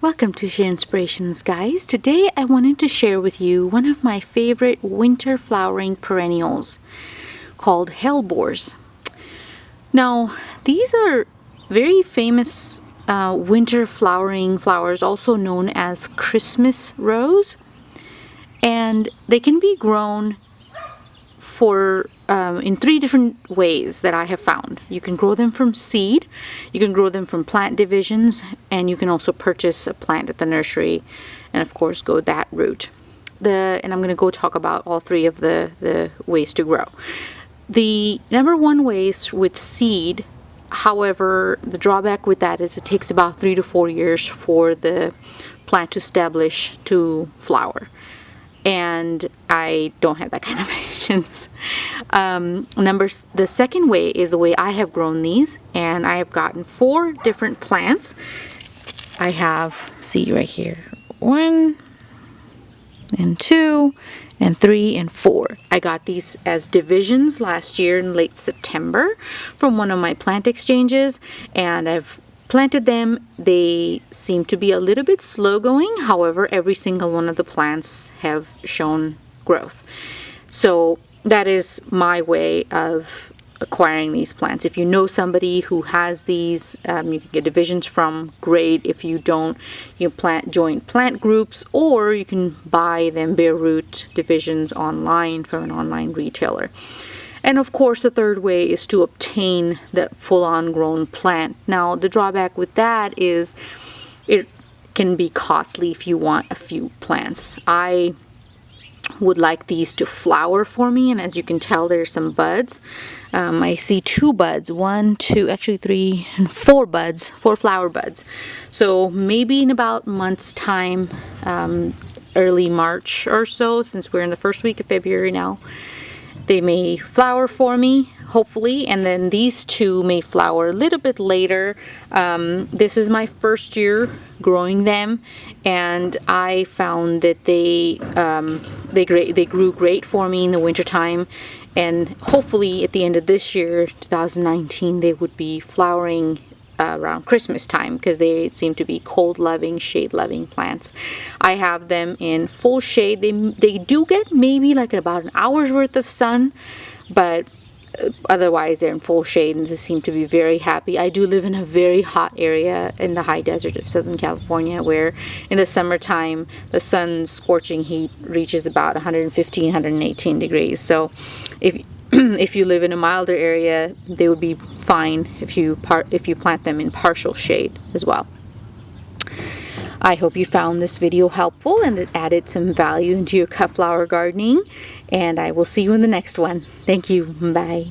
Welcome to Share Inspirations, guys. Today I wanted to share with you one of my favorite winter flowering perennials called Hellebores. Now, these are very famous winter flowering flowers, also known as Christmas rose, and they can be grown in three different ways that I have found. You can grow them from seed, you can grow them from plant divisions, and you can also purchase a plant at the nursery and of course go that route. And I'm going to go talk about all three of the ways to grow. The number one way is with seed. However, the drawback with that is it takes about 3 to 4 years for the plant to establish to flower. And I don't have that kind of patience. The second way is the way I have grown these, and I have gotten 4 different plants. I have, see right here, 1 and 2 and 3 and 4. I got these as divisions last year in late September from one of my plant exchanges, and I've planted them. They seem to be a little bit slow going. However, every single one of the plants have shown growth. So that is my way of acquiring these plants. If you know somebody who has these, you can get divisions from. Great. If you don't, you can join plant groups, or you can buy them bare root divisions online from an online retailer. And of course, the third way is to obtain the full-on grown plant. Now, the drawback with that is it can be costly if you want a few plants. I would like these to flower for me, and as you can tell, there's some buds. I see 2 buds, 1, 2, actually 3 and 4 buds, 4 flower buds. So maybe in about a month's time, early March or so, since we're in the first week of February now, they may flower for me, hopefully, and then these 2 may flower a little bit later. This is my first year growing them, and I found that they grew great for me in the wintertime, and hopefully at the end of this year, 2019, they would be flowering around Christmas time, because they seem to be cold-loving, shade-loving plants. I have them in full shade. They do get maybe like about an hour's worth of sun, but otherwise they're in full shade and just seem to be very happy. I do live in a very hot area in the high desert of Southern California, where in the summertime the sun's scorching heat reaches about 115, 118 degrees. So if you live in a milder area, they would be fine if you plant them in partial shade as well. I hope you found this video helpful and it added some value into your cut flower gardening, and I will see you in the next one. Thank you. Bye.